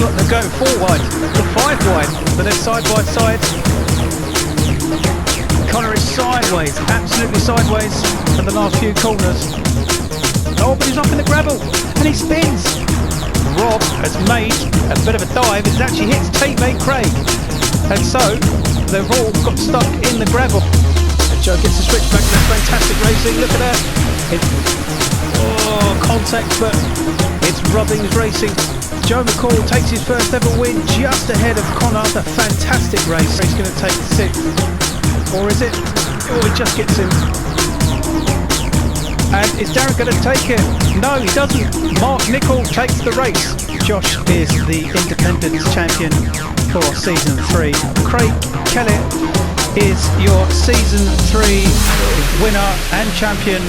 Look, they're going 4 wide, to 5 wide, but they're side by side. Connor is sideways, absolutely sideways for the last few corners. Oh, but he's up in the gravel, and he spins. Rob has made a bit of a dive. It actually hits teammate Craig, and so they've all got stuck in the gravel. And Joe gets the switch back. That's fantastic racing. Look at that. Contact, but it's Robbins Racing. Joe McCall takes his first ever win just ahead of Connor. A fantastic race. He's going to take 6th, or is it? Oh, he just gets him. And is Darren going to take it? No, he doesn't. Mark Nichol takes the race. Josh is the Independence champion for season 3. Craig Kellett is your season 3 winner and champion.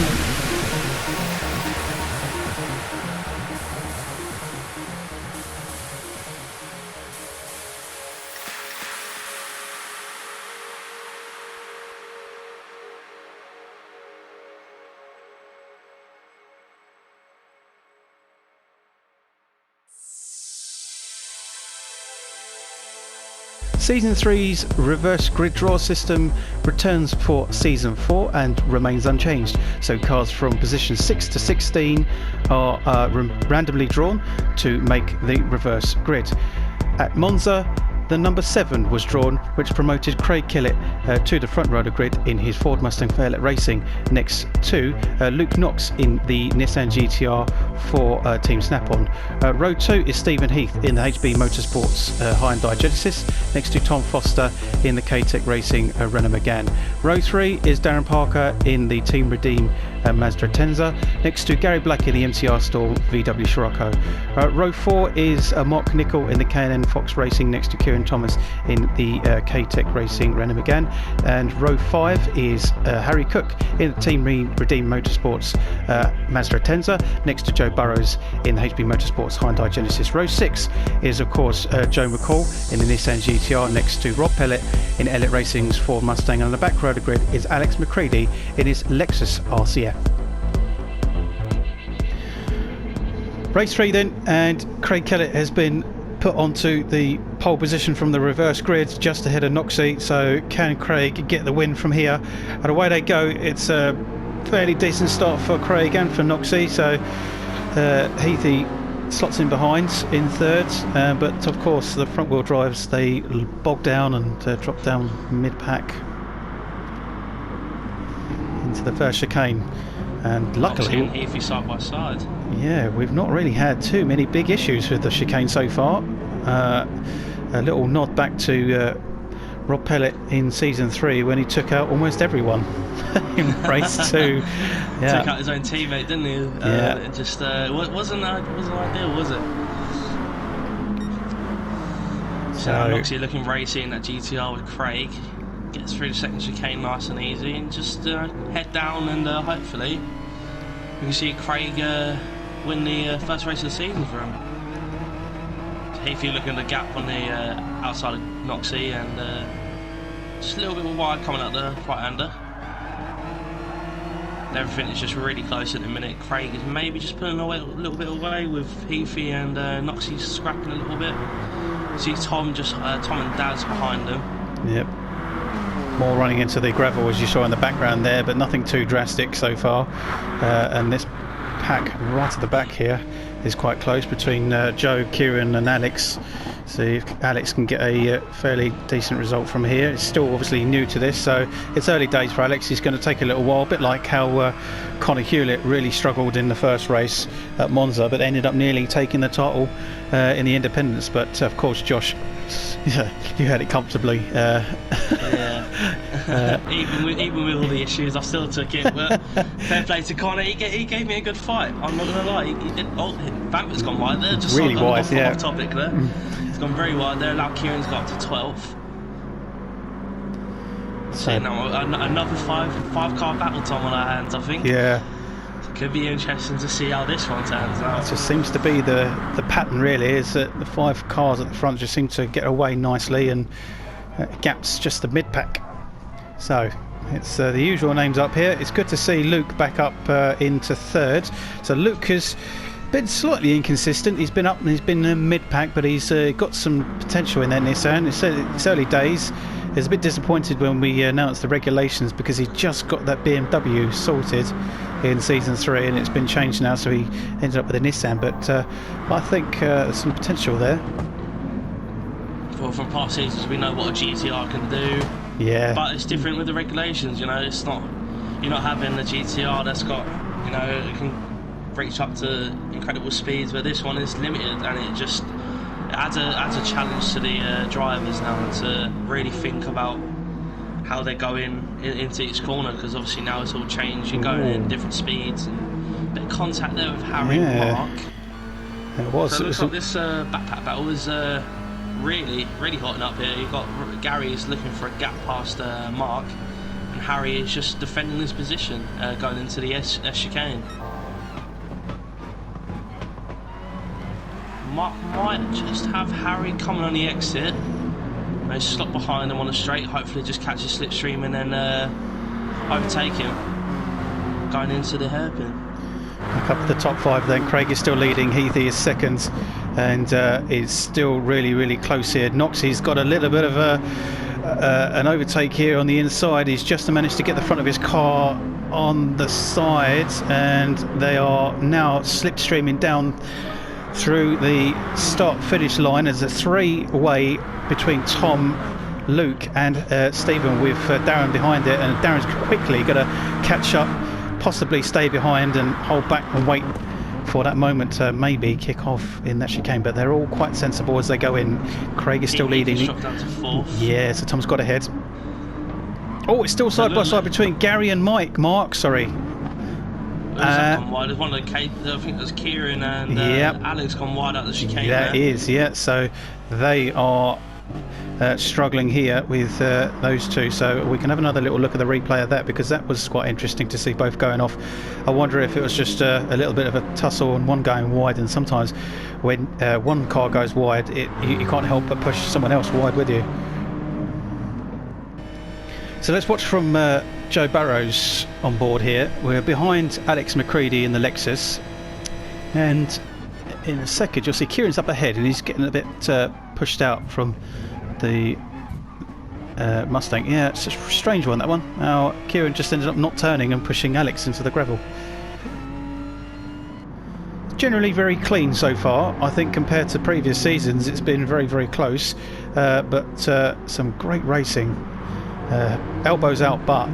Season 3's reverse grid draw system returns for Season 4 and remains unchanged. So cars from position 6 to 16 are randomly drawn to make the reverse grid. At Monza, the number 7 was drawn, which promoted Craig Kellett to the front row of the grid in his Ford Mustang Fairlet Racing, next to Luke Knox in the Nissan GTR for Team Snap-on. Row 2 is Stephen Heath in the HB Motorsports Hyundai Genesis, next to Tom Foster in the KTTC Racing Renault Megane. Row 3 is Darren Parker in the Team Redeem Mazda Tenza, next to Gary Black in the MCR Storm VW Scirocco. Row 4 is Mark Nichol in the K&N Fox Racing, next to Kieran Thomas in the KTTC Racing Renault Megane. And row 5 is Harry Cook in the Team Redeem Motorsports Mazda Tenza, next to Joe Burrows in the HB Motorsports Hyundai Genesis. Row 6 is of course Joe McCall in the Nissan GTR, next to Rob Pellet in Elliott Racing's Ford Mustang, and on the back row of the grid is Alex McCready in his Lexus RCF. Race 3 then, and Craig Kellett has been put onto the pole position from the reverse grid just ahead of Noxie. So can Craig get the win from here? And away they go. It's a fairly decent start for Craig and for Noxie. So Heathy slots in behind in 3rd, but of course the front wheel drives, they bog down and drop down mid-pack into the first chicane. And luckily, Heathy side by side. Yeah, we've not really had too many big issues with the chicane so far. A little nod back to Rob Pellet in season 3 when he took out almost everyone in race 2. Yeah. Took out his own teammate, didn't he? Yeah. It just wasn't ideal, was it? So obviously looking racy in that GTR with Craig. Gets through the second chicane nice and easy, and just head down, and hopefully we can see Craig win the first race of the season for him. Heathy looking at the gap on the outside of Noxie, and just a little bit wide coming out the right-hander. Everything is just really close at the minute. Craig is maybe just pulling away a little bit away, with Heathy and Noxie scrapping a little bit. See Tom and Daz behind them. Yep. More running into the gravel as you saw in the background there, but nothing too drastic so far. And this pack right at the back here is quite close between Joe, Kieran and Alex. See if Alex can get a fairly decent result from here. It's still obviously new to this, so it's early days for Alex. He's going to take a little while, a bit like how Connor Hewlett really struggled in the first race at Monza, but ended up nearly taking the title in the Independence. But of course, Josh, yeah, you had it comfortably. Even with all the issues, I still took it. But fair play to Connor, he gave me a good fight. I'm not gonna lie, he did. Oh, Vanquist's gone wide there. Just really wide, yeah. Off topic there. It's gone very wide there. Now Kieran's got up to 12th. So now another five car battle time on our hands, I think. Yeah. Could be interesting to see how this one turns out. It just seems to be the pattern, really, is that the 5 cars at the front just seem to get away nicely, and gaps just the mid-pack. So it's the usual names up here. It's good to see Luke back up into 3rd. So Luke has been slightly inconsistent. He's been up and he's been mid-pack, but he's got some potential in that Nissan. It's early days. I was a bit disappointed when we announced the regulations because he just got that BMW sorted in season 3, and it's been changed now, so he ended up with a Nissan. But I think there's some potential there. Well, from past seasons, we know what a GTR can do. Yeah. But it's different with the regulations. You know, it's not. You're not having a GTR that's got. You know, it can reach up to incredible speeds, where this one is limited, and it adds a challenge to the drivers now to really think about how they're going into each corner, because obviously now it's all changed. You're going in different speeds, and a bit of contact there with Harry and Mark. It was. So it looks like this backpack battle is really hotting up here. You've got Gary's looking for a gap past Mark, and Harry is just defending his position going into the S chicane. Mark might just have Harry coming on the exit. They slot behind him on the straight, hopefully just catch his slipstream and then overtake him going into the hairpin. Back up to the top 5 then. Craig is still leading, Heathy is second, and it's still really close here. Noxie's got a little bit of an overtake here on the inside. He's just managed to get the front of his car on the side, and they are now slipstreaming down through the start-finish line. There's a 3-way between Tom, Luke and Stephen, with Darren behind it, and Darren's quickly going to catch up, possibly stay behind and hold back and wait for that moment to maybe kick off in that chicane. But they're all quite sensible as they go in. Craig is still leading. He's dropped down to 4th. Yeah, so Tom's got ahead. Oh, it's still side by side between Gary and Mark, sorry. There's one of the I think there's Kieran and Alex gone wide out the chicane. That is, yeah. So they are struggling here with those two. So we can have another little look at the replay of that, because that was quite interesting to see both going off. I wonder if it was just a little bit of a tussle and one going wide, and sometimes when one car goes wide, you can't help but push someone else wide with you. So let's watch from Joe Barrows on board here. We're behind Alex McCready in the Lexus, and in a second you'll see Kieran's up ahead, and he's getting a bit pushed out from the Mustang. Yeah, it's a strange one, that one. Now Kieran just ended up not turning and pushing Alex into the gravel. Generally very clean so far. I think compared to previous seasons it's been very close, but some great racing. Elbows out, but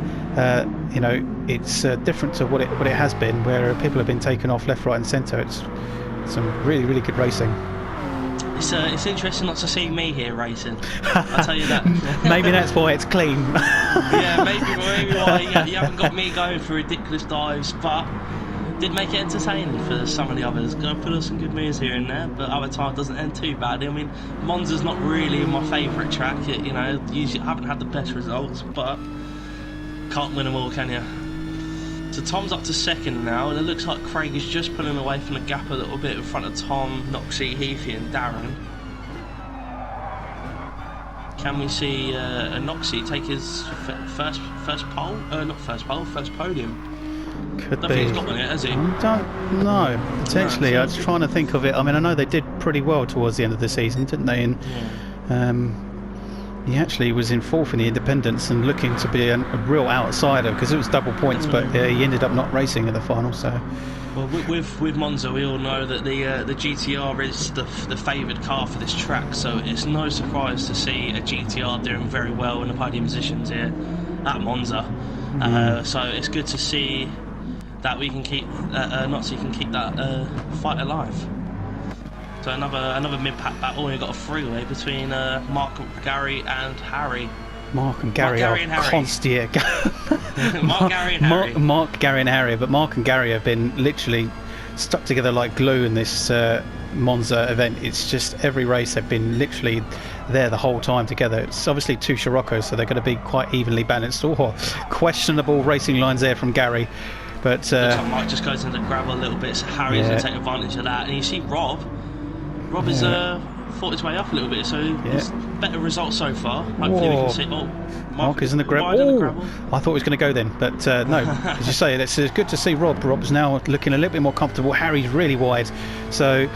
you know, it's different to what it has been, where people have been taken off left, right and centre. It's some really good racing. It's interesting not to see me here racing, I'll tell you that. Maybe that's why it's clean. Yeah, maybe why you haven't got me going for ridiculous dives, but did make it entertaining for some of the others. Gonna put us some good moves here and there, but other times doesn't end too badly. I mean, Monza's not really my favourite track. You know, usually I haven't had the best results, but can't win them all, can you? So Tom's up to second now, and it looks like Craig is just pulling away from the gap a little bit in front of Tom, Noxie, Heathy and Darren. Can we see Noxie take his first pole? Not first pole, first podium. Could I be. think he's got one yet, has he? I don't know. Potentially. I was trying to think of it. I mean, I know they did pretty well towards the end of the season, didn't they? And he actually was in 4th in the independents and looking to be a real outsider, because it was double points, but he ended up not racing in the final. So, well, with Monza, we all know that the GTR is the favoured car for this track, so it's no surprise to see a GTR doing very well in the podium positions here at Monza. So it's good to see that we can keep Noxie can keep that fight alive. So another mid-pack battle, and we've got a 3-way between Mark, Gary and Harry. Mark and Gary are constant. Mark, Gary and Harry. Mark, Gary and Harry, but Mark and Gary have been literally stuck together like glue in this Monza event. It's just every race they've been literally there the whole time together. It's obviously 2 Scirocco's, so they're going to be quite evenly balanced. Questionable racing lines there from Gary. But Mark just goes into the gravel a little bit, so Harry's going to take advantage of that. And you see Rob is fought his way up a little bit, so it's better results so far. Hopefully we can see. Oh, Mark is in the gravel. I thought he was going to go then, but no. As you say, it's good to see Rob. Rob's now looking a little bit more comfortable. Harry's really wide, so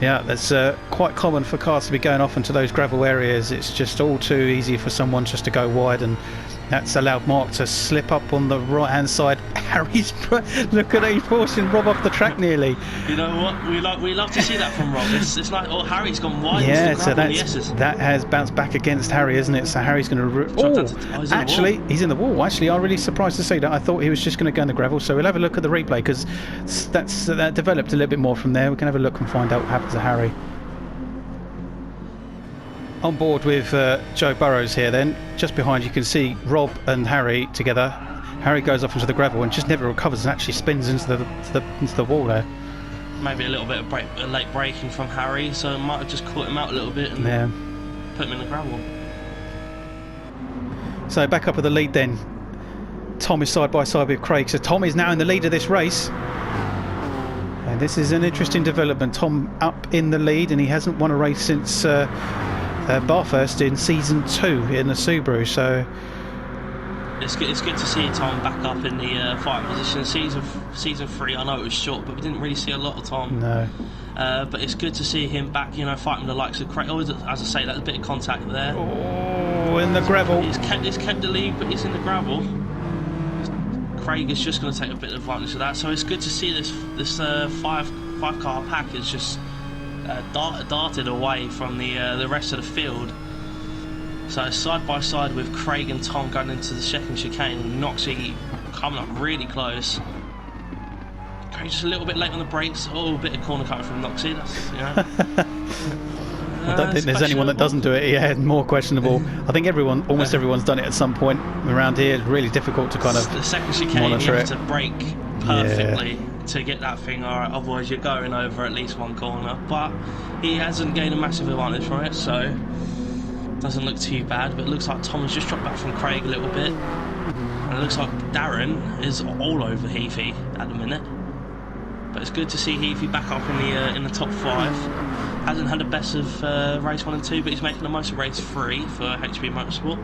yeah, that's quite common for cars to be going off into those gravel areas. It's just all too easy for someone just to go wide, and that's allowed Mark to slip up on the right hand side. Harry's look at he's forcing Rob off the track nearly. You know what? We love to see that from Rob. It's like, oh, Harry's gone wide. Yeah, so that has bounced back against Harry, isn't it? So Harry's going to. Actually, he's in the wall. Actually, I'm really surprised to see that. I thought he was just going to go in the gravel. So we'll have a look at the replay, because that developed a little bit more from there. We can have a look and find out what happened to Harry. On board with Joe Burrows here then. Just behind you can see Rob and Harry together. Harry goes off into the gravel and just never recovers and actually spins into the wall there. Maybe a little bit of late braking from Harry, so it might have just caught him out a little bit and put him in the gravel. So back up at the lead then. Tom is side by side with Craig. So Tom is now in the lead of this race. And this is an interesting development. Tom up in the lead, and he hasn't won a race since Bathurst in season 2 in the Subaru. So it's good to see Tom back up in the fighting position. Season 3, I know it was short, but we didn't really see a lot of Tom. No. But it's good to see him back, fighting the likes of Craig. Oh, as I say, that's a bit of contact there. Oh, in the gravel. He's kept the lead, but he's in the gravel. Craig is just going to take a bit of advantage of that. So it's good to see this five car pack is just darted away from the rest of the field. So side by side with Craig and Tom going into the second chicane, Noxie coming up really close. Craig just a little bit late on the brakes. Oh, a bit of corner cutting from Noxie. I don't think there's anyone that doesn't do it. Yeah, more questionable. I think almost everyone's done it at some point around here. It's really difficult to kind of the second chicane. You have to brake perfectly to get that thing. Alright, otherwise you're going over at least one corner. But he hasn't gained a massive advantage from it, so doesn't look too bad. But it looks like Tom has just dropped back from Craig a little bit, and it looks like Darren is all over Heathy at the minute. But it's good to see Heathy back up in the top 5. Hasn't had the best of race 1 and 2, but he's making the most of race 3 for HB Motorsport.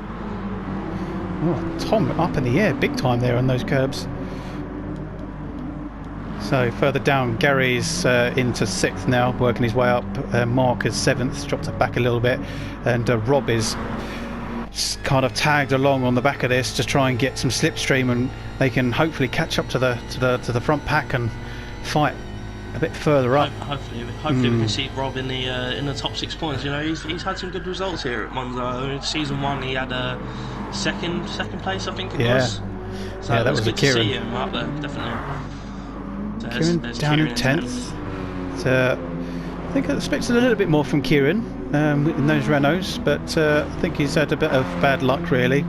Oh, Tom up in the air big time there on those curbs. So further down, Gary's into 6th now, working his way up. Mark is 7th, dropped it back a little bit, and Rob is kind of tagged along on the back of this to try and get some slipstream, and they can hopefully catch up to the front pack and fight a bit further up. Hopefully we can see Rob in the top 6 points. He's had some good results here at Monza. Season 1 he had a second place, I think it was. So yeah, that was good Kieran. To see him up there, definitely. Kieran down in 10th. So I think I expected a little bit more from Kieran in those Renaults, but I think he's had a bit of bad luck really.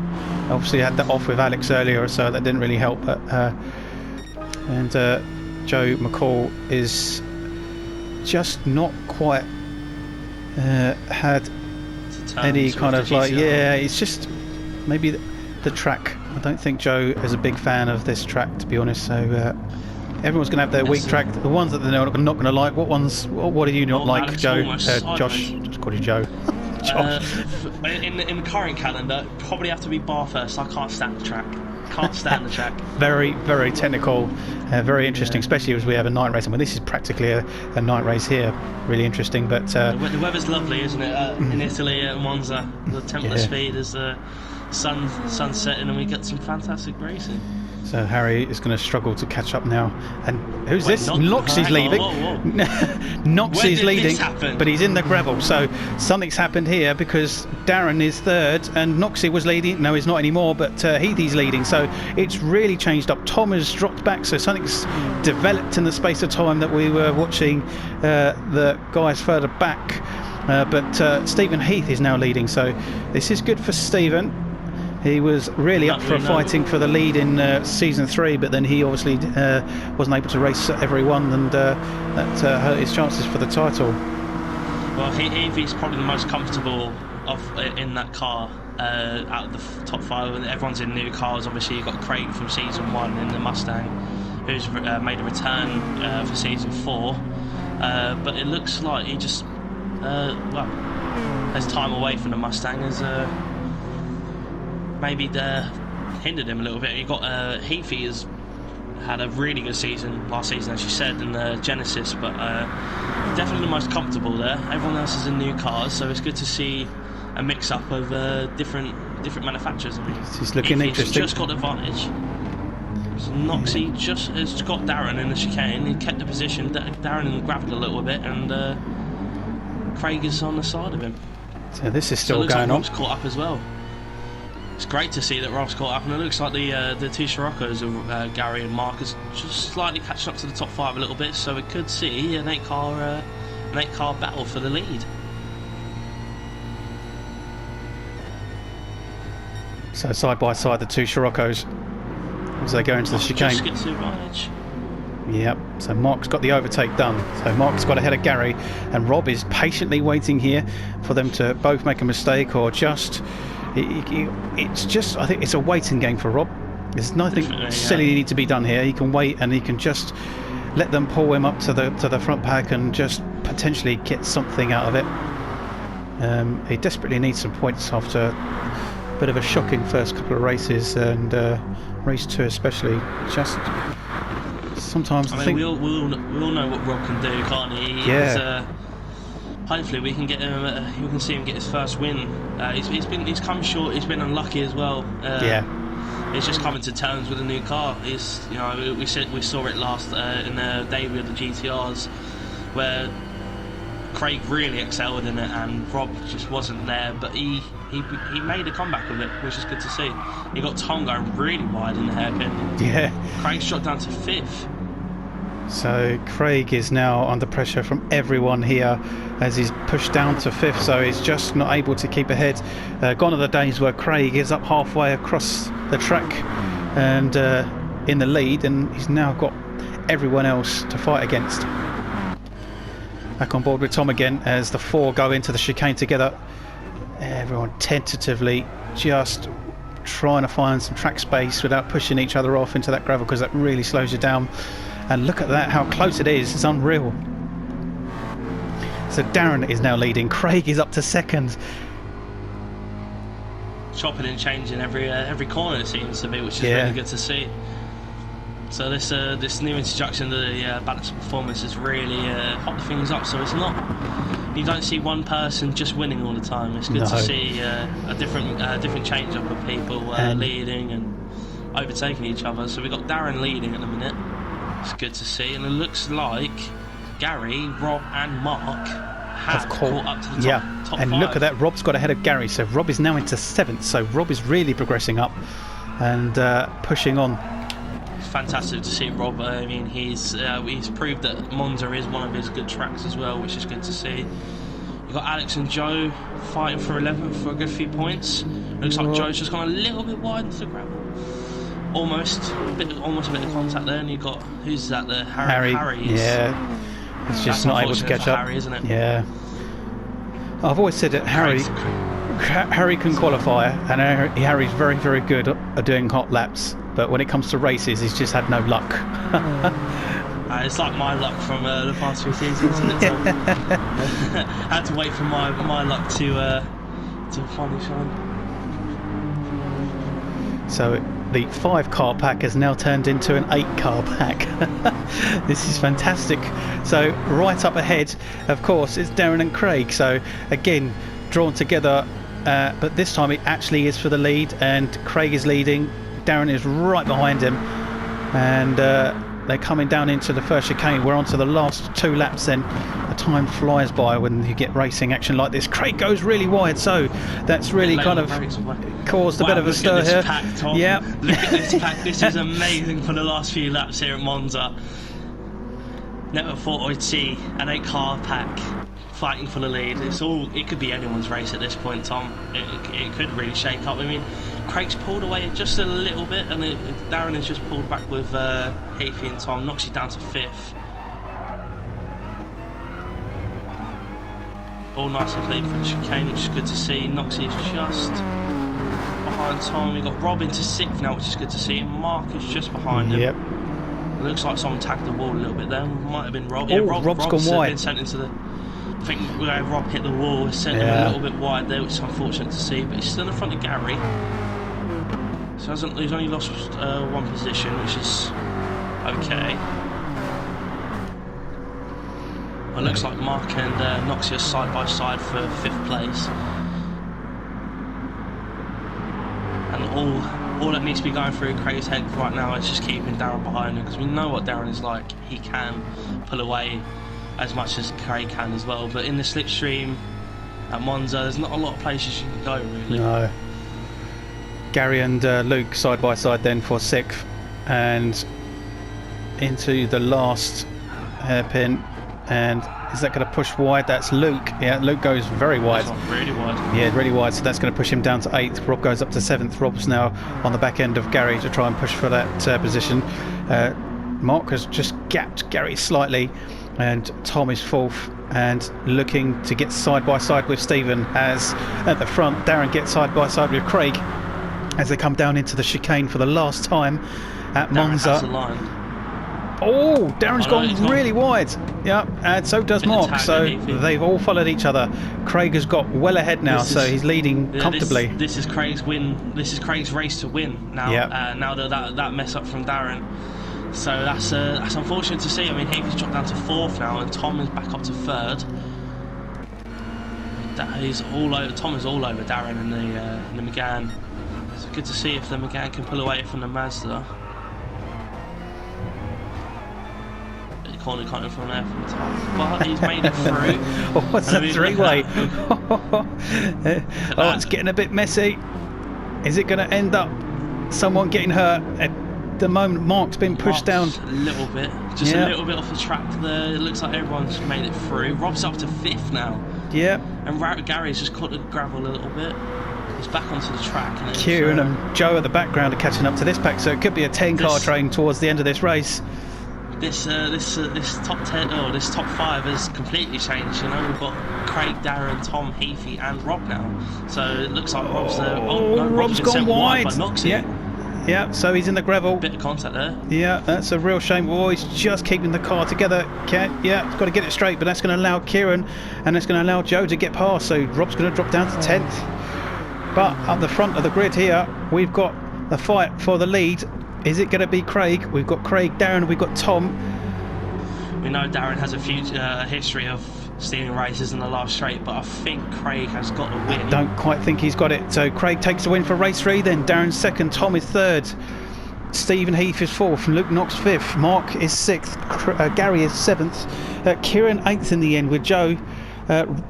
Obviously had that off with Alex earlier, so that didn't really help. But and Joe McCall is just not quite had any kind of it's just maybe the track. I don't think Joe is a big fan of this track, to be honest, so everyone's going to have their weak track. The ones that they're not going to like. What do you not like, Alex, Joe? Josh, just call you Joe. Josh. In the current calendar, probably have to be Bathurst. I can't stand the track. Very, very technical, very interesting, especially as we have a night race. I mean, this is practically a night race here. Really interesting, but the weather's lovely, isn't it? In Italy at Monza, the template speed is the sun setting, and we get some fantastic racing. So Harry is going to struggle to catch up now. And who's this? Noxie's leaving. Noxie's leading, but he's in the gravel. So something's happened here, because Darren is 3rd and Noxie was leading. No, he's not anymore, but Heathy's leading. So it's really changed up. Tom has dropped back, so something's developed in the space of time that we were watching the guys further back. But Stephen Heath is now leading, so this is good for Stephen. He was really up for fighting for the lead in season 3, but then he obviously wasn't able to race everyone, and that hurt his chances for the title. Well, Heavy's probably the most comfortable in that car out of the top 5, and everyone's in new cars. Obviously, you've got Craig from season 1 in the Mustang, who's made a return for season 4, but it looks like he just well, as time away from the Mustang has maybe hindered him a little bit. You got Heafy has had a really good season last season, as you said, in the Genesis, but definitely the most comfortable there. Everyone else is in new cars, so it's good to see a mix-up of different manufacturers. I mean, it's looking interesting. Just got advantage. So Noxie just has got Darren in the chicane. He kept the position. Darren gravelled a little bit, and Craig is on the side of him. So this is still going on. Rob's caught up as well. It's great to see that Rob's caught up, and it looks like the two Siroccos of Gary and Mark is just slightly catching up to the top 5 a little bit. So we could see an 8-car battle for the lead. So side by side, the two Siroccos as they go into the chicane. Just gets the advantage. Yep, so Mark's got the overtake done. So Mark's got ahead of Gary, and Rob is patiently waiting here for them to both make a mistake or just... It's just, I think it's a waiting game for Rob. There's nothing silly need to be done here. He can wait and he can just let them pull him up to the front pack and just potentially get something out of it. He desperately needs some points after a bit of a shocking first couple of races, and race 2 especially. Just sometimes I think we all know what Rob can do, can't he? Yeah. Hopefully we can get him. We can see him get his first win. He's come short. He's been unlucky as well. He's just coming to terms with a new car. We saw it last in the debut of the GTRs, where Craig really excelled in it, and Rob just wasn't there. But he made a comeback with it, which is good to see. He got Tom going really wide in the hairpin. Yeah. Craig shot down to 5th. So Craig is now under pressure from everyone here as he's pushed down to 5th, so he's just not able to keep ahead. Gone are the days where Craig is up halfway across the track and in the lead, and he's now got everyone else to fight against. Back on board with Tom again as the 4 go into the chicane together. Everyone tentatively just trying to find some track space without pushing each other off into that gravel, because that really slows you down. And look at that, how close it is. It's unreal. So Darren is now leading. Craig is up to 2nd. Chopping and changing every corner, it seems to be, which is really good to see. So this new introduction to the balance performance has really hopped things up. So it's not, you don't see one person just winning all the time. It's good to see a different change up of people leading and overtaking each other. So we've got Darren leading at the minute. It's good to see, and it looks like Gary, Rob and Mark have caught up to the top and 5. Look at that, Rob's got ahead of Gary, so Rob is now into 7th, so Rob is really progressing up and pushing on. It's fantastic to see Rob. I mean, he's proved that Monza is one of his good tracks as well, which is good to see. You've got Alex and Joe fighting for 11th for a good few points. It looks like Joe's just gone a little bit wide into the gravel. Almost a bit of contact there, and you've got, who's that there? Harry. Yeah, it's just not able to catch up. Harry, isn't it? Yeah. I've always said that Harry can qualify, and Harry's very, very good at doing hot laps, but when it comes to races, he's just had no luck. It's like my luck from the past few seasons, isn't it, Tom? Had to wait for my luck to finally shine. So the 5-car pack has now turned into an 8-car pack. This is fantastic. So right up ahead, of course, is Darren and Craig. So again, drawn together, but this time it actually is for the lead, and Craig is leading. Darren is right behind him, and they're coming down into the first chicane. We're on to the last 2 laps then. The time flies by when you get racing action like this. Craig goes really wide, so that's really kind of caused a bit of a stir here. Pack, Tom. Yeah. Look at this pack. This is amazing for the last few laps here at Monza. Never thought I'd see an 8-car pack fighting for the lead. It could be anyone's race at this point, Tom. It could really shake up. I mean, Craig's pulled away just a little bit, and Darren has just pulled back with Heafy and Tom. Knocks you down to 5th. All nicely played for the chicane, which is good to see. Noxie is just behind Tom. We've got Rob into 6th now, which is good to see. Mark is just behind him. Yep. It looks like someone tagged the wall a little bit there. Might have been Rob. Rob's gone wide. Been sent into the think Rob hit the wall, sent him a little bit wide there, which is unfortunate to see, but he's still in front of Gary. So he's only lost one position, which is okay. Well, it looks like Mark and Noxie are side by side for 5th place. And all that needs to be going through Craig's head right now is just keeping Darren behind him, because we know what Darren is like. He can pull away as much as Craig can as well, but in the slipstream at Monza, there's not a lot of places you can go, really. No. Gary and Luke side by side then for 6th, and into the last hairpin. And is that going to push wide? That's Luke. Yeah, Luke goes very wide. Really wide. Yeah, really wide. So that's going to push him down to 8th. Rob goes up to 7th. Rob's now on the back end of Gary to try and push for that position. Mark has just gapped Gary slightly, and Tom is 4th and looking to get side by side with Stephen, as at the front Darren gets side by side with Craig as they come down into the chicane for the last time at Monza. Oh, Darren's gone really wide. Yeah, and so does Mark. So they've all followed each other. Craig has got well ahead now, so he's leading comfortably. This is Craig's win. This is Craig's race to win now. Yep. Now that mess up from Darren. So that's unfortunate to see. I mean, Heavy's dropped down to 4th now, and Tom is back up to 3rd. He's all over. Tom is all over Darren in the Megane. It's good to see if the Megane can pull away from the Mazda. Corner coming from there from the top, but he's made it through. Oh, what's that 3-way? Oh, it's getting a bit messy. Is it going to end up someone getting hurt? At the moment, Mark's been pushed down a little bit, just a little bit off the track there. It looks like everyone's made it through. Rob's up to 5th now. Yeah. And Gary's just caught the gravel a little bit. He's back onto the track. And Kieran and Joe at the background are catching up to this pack, so it could be a 10-car train towards the end of this race. This top 10, or this top 5 has completely changed. You know, we've got Craig, Darren, Tom, Heathy, and Rob now. So it looks like Rob's Rob's gone wide. Yeah, so he's in the gravel. Bit of contact there. Yeah, that's a real shame. Oh, he's just keeping the car together. Yeah, he's got to get it straight, but that's going to allow Kieran and that's going to allow Joe to get past. So Rob's going to drop down to 10th. But up the front of the grid here, we've got the fight for the lead. Is it going to be Craig? We've got Craig, Darren, we've got Tom. We know Darren has a history of stealing races in the last straight, but I think Craig has got the win. I don't quite think he's got it. So Craig takes the win for race 3, then Darren's 2nd, Tom is 3rd, Stephen Heath is 4th, Luke Knox 5th, Mark is 6th, Gary is 7th, Kieran 8th in the end with Joe.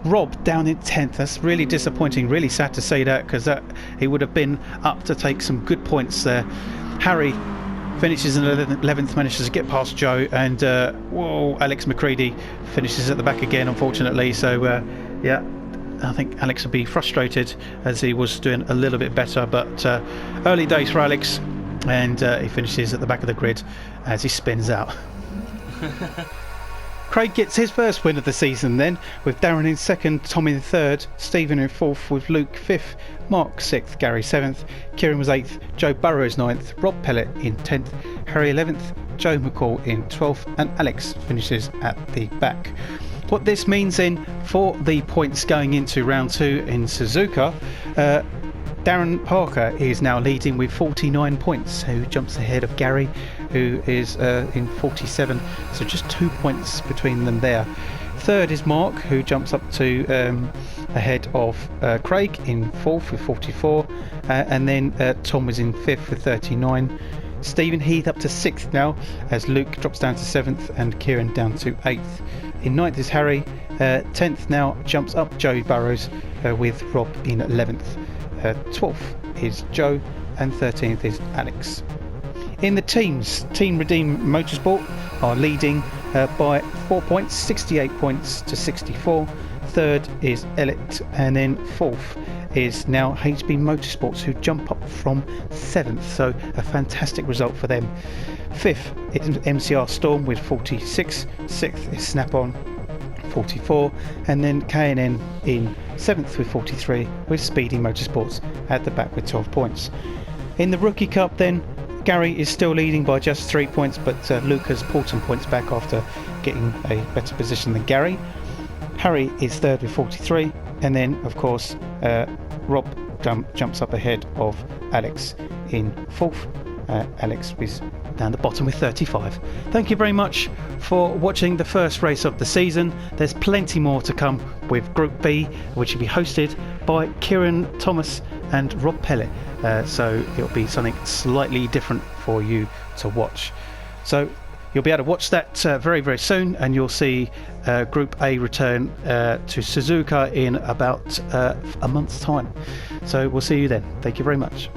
Rob down in 10th. That's really disappointing, really sad to say that, because he would have been up to take some good points there. Harry finishes in 11th, manages to get past Joe, and Alex McCready finishes at the back again, unfortunately. So yeah, I think Alex will be frustrated as he was doing a little bit better, but early days for Alex, and he finishes at the back of the grid as he spins out. Craig gets his first win of the season then, with Darren in 2nd, Tom in 3rd, Stephen in 4th, with Luke 5th, Mark 6th, Gary 7th, Kieran was 8th, Joe Burrows 9th, Rob Pellet in 10th, Harry 11th, Joe McCall in 12th, and Alex finishes at the back. What this means then for the points going into round 2 in Suzuka, Darren Parker is now leading with 49 points, who jumps ahead of Gary, who is in 47, so just 2 points between them there. 3rd is Mark, who jumps up to ahead of Craig in 4th with 44, and then Tom is in 5th with 39. Stephen Heath up to 6th now, as Luke drops down to 7th and Kieran down to 8th. In 9th is Harry, 10th now jumps up Joe Burrows with Rob in 11th. 12th is Joe, and 13th is Alex. In the teams, Team Redeem Motorsport are leading by 4 points, 68 points to 64. 3rd is Elliot, and then 4th is now HB Motorsports, who jump up from 7th, so a fantastic result for them. 5th is MCR Storm with 46, 6th is Snap-on 44, and then K&N in 7th with 43, with Speedy Motorsports at the back with 12 points. In the Rookie Cup then, Gary is still leading by just 3 points, but Luke has pulled some points back after getting a better position than Gary. Harry is third with 43, and then of course Rob jumps up ahead of Alex in fourth. Alex is down the bottom with 35. Thank you very much for watching the first race of the season. There's plenty more to come with Group B, which will be hosted by Kieran Thomas and Rob Pellet, so it'll be something slightly different for you to watch. So you'll be able to watch that very, very soon, and you'll see Group A return to Suzuka in about a month's time. So we'll see you then. Thank you very much.